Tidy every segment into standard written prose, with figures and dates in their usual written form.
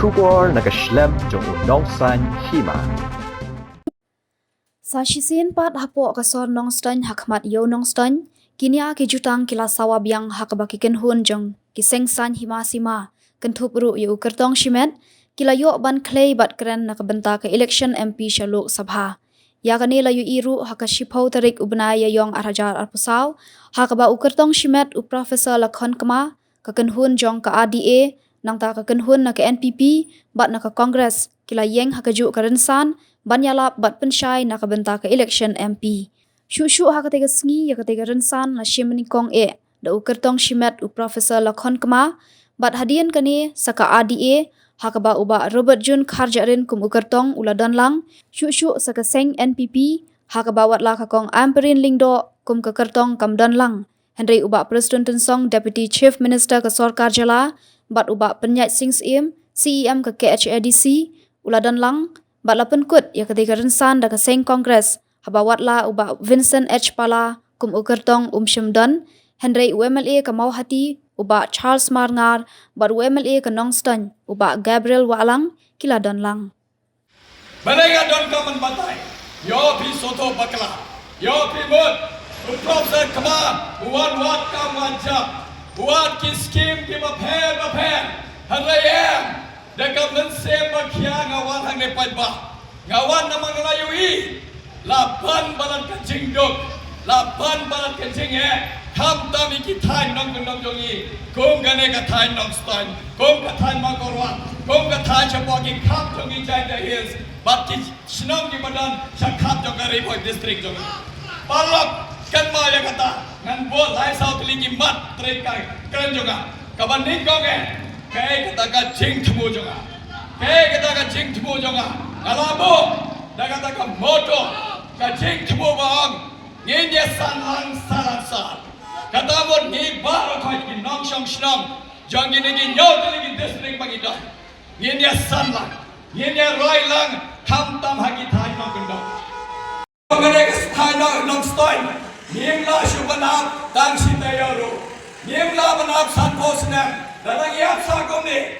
Shubor nakaslem jong nongsan hima. Sa shisin pat hapo kasor nongstan hakmat yo nongstan kinia ki jutang kila sawab yang hakabakiken hun jong kiseng san hima sima kentup ru yo kertong shimet kila yo ban clay bat keren nakabenta ke election MP Shalok Sabha ya kani layu iru hakashipau tarik ubnaya yong arajar arpusaw hakaba ukertong shimet u professor Lakhon Kama kakenhun jong ka ADA nang ta kakenhun na ke NPP bat na ka Congress kila yeng hakaju karensan banyalap bat pensyai na kabenta ke election MP. Syuk-syuk ha katega sengi ya katega rensan na shimni kong da ukertong shimet u Professor Lakhon Kama bat hadian kani saka ADA hakaba uba Robert Jun Kharjarin kum ukertong uladan lang syuk-syuk saka seng NPP hakaba wat la kakong Amperin Lingdo kum kekertong kamdan lang. Henry uba Presiden Tensong Deputy Chief Minister ke Sorkar Jala bat uba Penyat Sings Im CEM ke KHADC uladan lang bat la penkut ya ketika rensan da keseng kongres habawat la uba Vincent H. Pala kum ukertong Shimdan Henry UMLA ke Mauhati uba Charles Marngar bat UMLA ke Nongston uba Gabriel Walang kiladan lang. Mereka don kaman batai yo pi soto bakla yo pi mut Professor Kama buat kam wajab buat ki skim ki baper hanayam dekat mensem bakia ngawan hang nepat bah ngawan nama ngelayui lapan balat kencing dok lapan balat kencing tham tam iki thai nong jongi kum gane ka thai nong stan kum ka thai makorwa kum ka thai chapo ki khap jongi jai the hills bat ki shnong ki badan shakhap jogari boy district jongi palak kan ma ya kata ngan bo lai south ligi mat trek kai kren jonga kaban ning kong kaya kita ka jing temu jonga kaya kita ka jing temu jonga ngalamu da kata ka moto ka jing temu bang nginya san lang salang sal kata mo ni bar ko ki nong shong shnong jong ni ki nyot ni ki district bangida nginya san lang nginya roi lang tham tam ha ki thai nong kendo ngare ka thai nong stoi nimla shubanap tang sitayoru nimla banap san posnem dalam iap sakom ni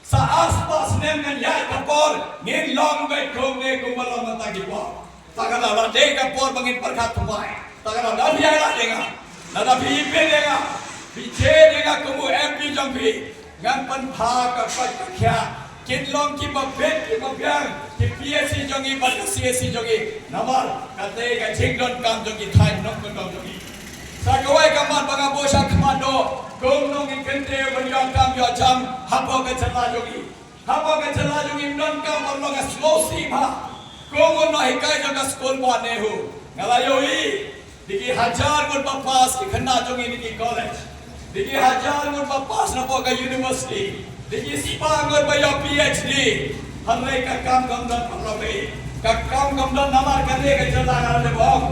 sa aspas nem ngan yai kapor ngin long bai kong ne kumbalo mata gipo takana la de kapor bangin perkat tumai takana la dia la denga nada pi pe denga pi che denga kumu MP jongpi ngan pan pha ka pat ka kya kin long ki ba bet ki ba byang ki PSC jongi ba CSC jongi namar kate ka jingdon kam jongi thai nok kon jongi sa kawai kaman banga bosha kamando kung nong ikente banyang kam yo jam hapo ke chala jogi non kam bang slow sim ha kung no hikai jaga school pa ne hu ngalayoi diki hajar gun papas ki khana jogi ni college diki hajar gun papas na po ka university diki sipa gun ba yo PhD hanre ka kam dan parlabe ka kam dan namar kane ke chala ngale bong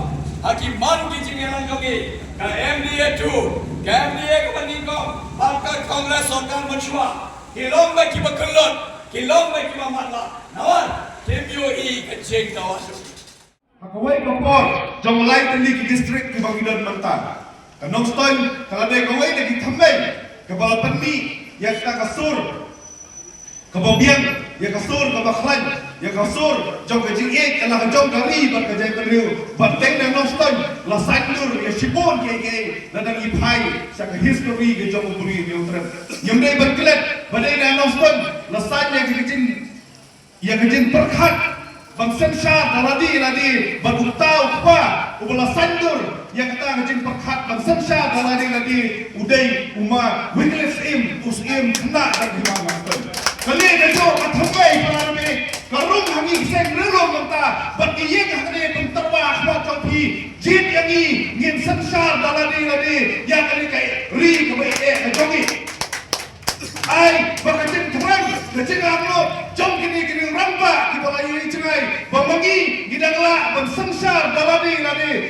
hakiman ki jingelan jogi ka MDA 2 MDA ka banding ko pagka Kongres Sorkar Mansua kilong ba kiba kulot kilong ba kiba matla nawan KBOE ka jeng tawasu Hakawai kapor jong lai tali ki district ki bangidan manta kanong stoy kalade kawai na ki thamay kabalapan ni yak ta kasur kababiang yak kasur kabaklan yak kasur jong ka jing ek ala jong kari bat ka jai penriu bat teng na nong stoy la sandur ya sibon ke na dang ipai sa ka history ke jong buri ni utram nyum dai bat klet badai na nong stoy la san ya ki jing perkhat bang sensar ladi bagutau pa ubala sandur yang kata ngajin perkhat bang sensar ladi udai uma witness im usim kena dan hilang kali dejo athambai parame karung hangi seng relong mata bat iyeng hane penterwa khwa chopi jit yangi ngin sensar ladi yang kali kai ri kebai jongi ai bakajin terang kecing amlo jom kini ramba di bawah ini cengai bamangi gidangla bensengsar dalani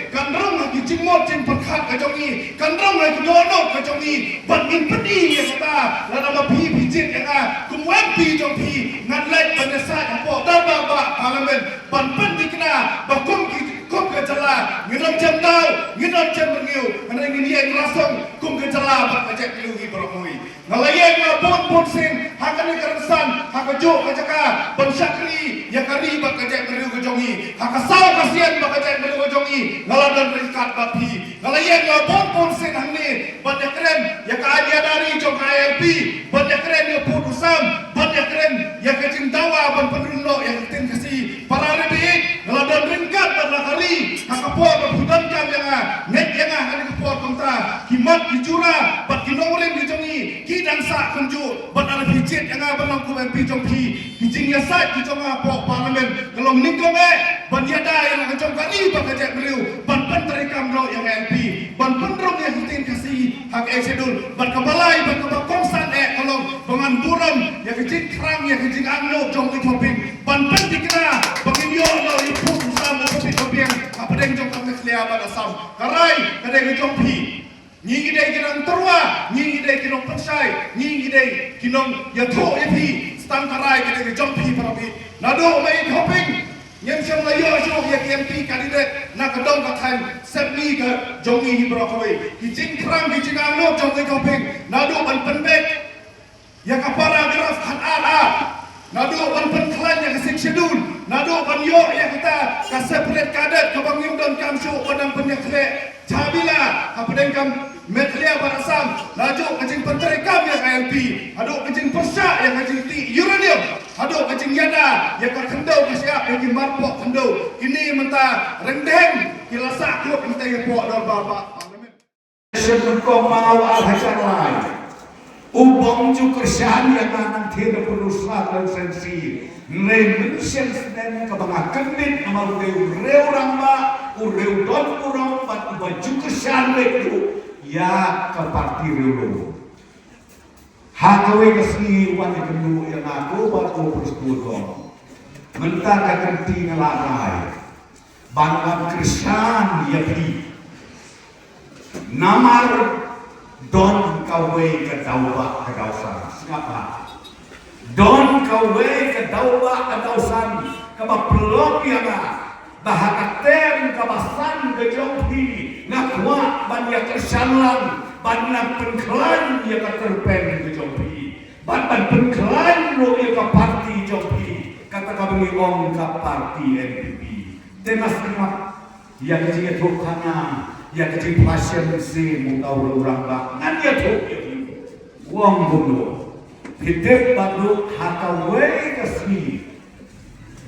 kandrong lagi cimot cing perkat kajongi kandrong lagi dono kajongi bangin pedi ya kata lada bapi pijit ya kumwan pi jong pi ngadlai bandesa apa daba ba parlemen ban pen dikena bakum kum kejala ngidam jam tau ngidam jam mengiu ngene ngini yang rasong kum kejala bak ajak liu hi berokoi ngalayeng la bon sen hakani kerensan hakajo kajaka bensyakri ya kari bakajak meriu kejongi hakasau kasian bakajak meriu kejongi ngaladan rikat bapi ngalayen labon pun sen hangni banyak keren ya kaadia dari jong KLP banyak keren ya pun usam banyak keren ya kecintawa ban penruno yang tin kasih para lebih ngaladan ringkat bakari hakapor berhudan kam yang net yang hari kapor kontra kimat kijura bat kinongren kijongi kidang sa kunju bat ala pijit yang banang ku MP jongpi kijing ya sa kijonga pok parlemen kalau ningkong ban yada yang kajong kari bakajak meriu ban penteri kamro yang MP ban pendrong yang tin kasih hak esedul ban kabalai ban kabak kongsan kalau bangan buram yang kijing krang yang kijing angno jong ikopin ban pentikna bangin yo lo ipu sama kopi kopi yang apa deng jong kami kelihatan asam karai kadang jong pi nyingi dei kinong terwa nyingi dei kinong pensai nyingi dei kinong yatho epi stang karai kadang jong pi parapi nado mai hoping nyem syam layo syok ya KMP kandidat na kadong kathan sepni ka jongi hi brokoi kijing krang kijing angno jong hoping nado ban penbek ya ka paragraf han a nado ban penklan yang kasih schedule nado ban yo yang kita ka separate kadet ka bangim don kam syu odang penyakre cabila apa den kam metlia barasam nado kajing penteri kam yang KLP ado kajing persa yang kajing ti uranium ado kajing yada yang ka kendau ka siap yang marpok kendau ini menta rendeng kilasa klub kita yang pok dor baba parlemen sebelum mau al-hajar lain ubang juga kerjaan yang nanang tidak perlu selatan sensi remensen senen kebangakan mit amal ureu ramba ureu don urang bat baju kerjaan itu ya ke parti reu hakawe kesni wan kedua yang aku bat ko persetujuan mentah kaganti ngelarai bangga kerjaan ya di namar don kawe ke dauba ke dausan siapa don kawe ke dauba ke dausan ke pelok yang bahaka tem ke basan ke jompi ngakwa banyak kersalang banyak pengkelan yang terpen ke jompi banyak pengkelan lo yang ke parti jompi kata kami om ke parti NPP tenas kemak yang dia tukana ya kecil pasien si muka orang bang ya tuh uang bunuh hidup baru hakawe kesini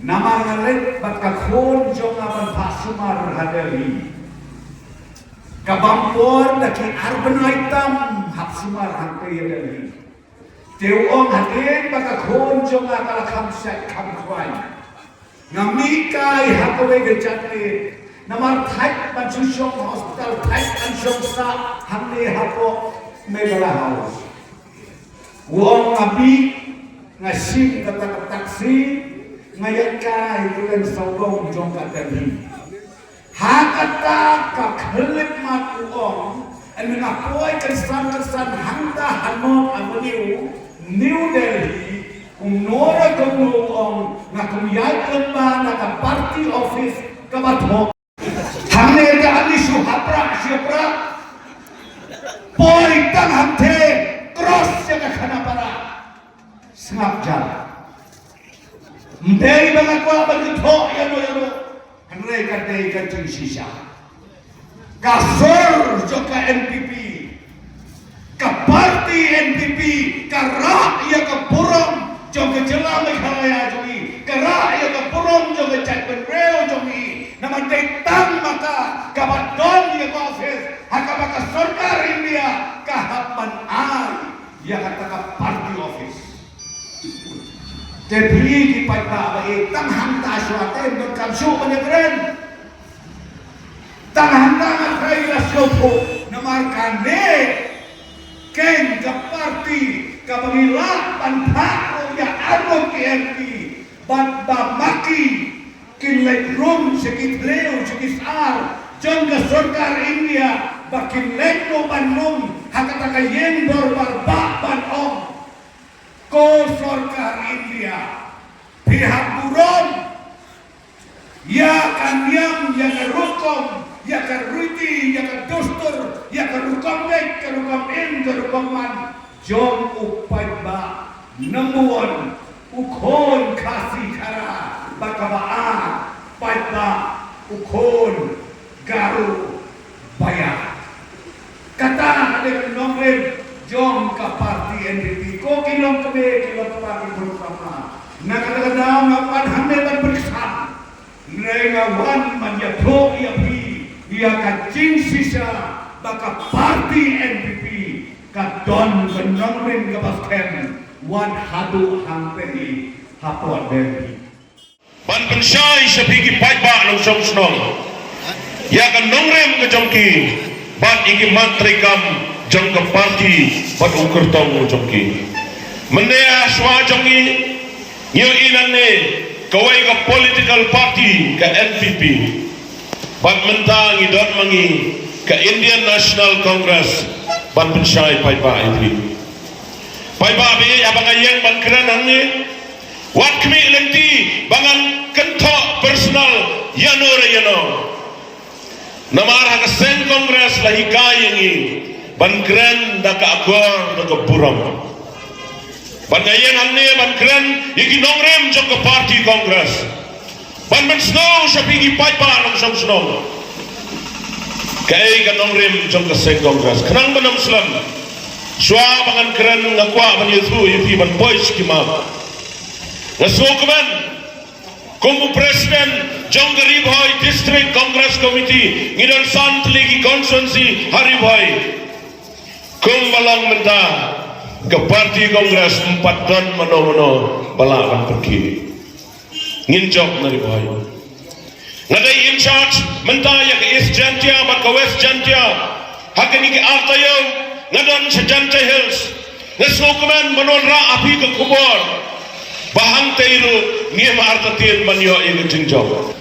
nama ngalek bakakon jong aban pasumar hadari kabampor daki arben hitam hak sumar hangke hadari teuong haden bakakon jong akal kamsek kamkwai ngamikai hakawe gejate namar thai ban susyong hospital thai an syongsa hamne hapo megala house uang ngabi ngasim kata taksi ngayakai bulan saudong jong kadani hakata ka khelip mat uang an ngapoi kesan hangta hanon avenue New Delhi nora gong ngakum yai lemba naka party office kabat हमने जानी सुहापरा शिवपरा पोई तंग हमथे क्रॉस जगह खाना पड़ा संगप जाला मदेरी बंगा को बंग थो यानो हमरे करते कच्ची शीशा kasur जो का NPP का पार्टी NPP का rakyat का puram जो के जिला मेघालय जोगी का rakyat का puram जो के Chatham Rail Jogi naman tang maka kabat don yang office hakabaka sarkar India kahapan ai yang kata party office jadi di pada baik tang hanta suaten don kamsu penegren tang hanta ngakai lasopo namarkane ken ke party kabangila panpako ya aro KMP ban maki kinlek rum sikit leo sikit ar jangga sarkar India bakin leko banum hakata kayen dorbar ban om ko sarkar India pihak buron ya kan yang kerukom ya keruti ya kedostor ya kerukam baik kerukam in kerukam man jom upai ba number one, ukon kasih kara bakabaa paipa ukon garu bayar. Kata ada nomor jom ke parti NPP, ko kilom ke parti bersama. Nak kadang-kadang ngapan hamil dan bersam. Nengawan manja pro ia kacing sisa baka parti NPP kadon benongrin ke basken wan hadu hamperi hapot demi. Ban pensyai sepigi paiba nong song snong. Ya kan nongrem ke jongki. Ban iki matrikam jong ke parti ban ukur tong jongki. Mendea swa jongi nyu inane kawai ke political party ke NPP. Ban mentang idot mangi ke Indian National Congress ban pensyai paiba ini. Paiba be abang ayeng ban keran ni. Wat kami lenti bangan kentok personal yano. Namar hak sen kongres lahi kayengi ban keren dak akor dak buram. Ban ayeng anne ban keren iki nongrem jok ke parti kongres. Ban men snow sapigi paipa nong som snow. Kai ka nongrem jok ke sen kongres. Kenang banam Islam. Swa bangan keren ngakwa ban yesu yepi ban boys kimam. Nasukuman Kumbu Presiden Jong Garibhoi District Congress Committee Ngidon Sant Ligi Constituency Haribhoi Kumbalang Menta ke Parti Kongres 4 ton mano balakan pergi nginjok naribhoi ngadai in charge menta ya ke East Jantia bat ke West Jantia hakini ke Artayo ngadon Sejanta Hills nasukuman menolak api ke kubur bahang teiru ngiem artatin manyo yang jenjong.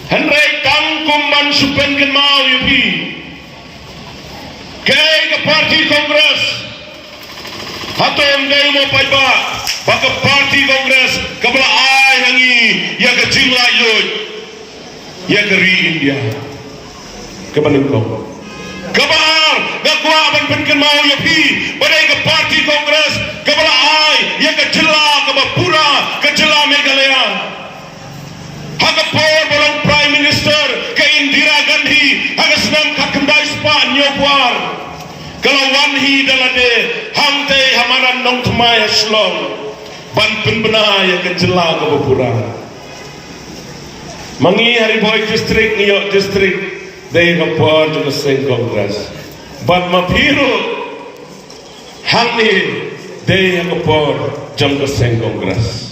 Henry kangkum man supenken mau yupi. Kay ke parti kongres. Hatom day mo paiba. Baka parti kongres kabla ay hangi ya ke jingla yun. Ya ke ri India. Kepaningkong. Kabar ngakwa ban penken mau yupi. Badai ke parti kongres kabla ay ya ke jela Pura kejela Meghalaya. Hagapur bolong Prime Minister ke Indira Gandhi hagasnam kakendai spa nyopwar. Kalau wanhi dalade hamte hamaran nong thmai slong ban penbena ya kejela ke Pura. Mangi Haribhoi district niyo district dei kapur juga seng kongres. Ban mapiru hangni dei kapur jam ke seng kongres.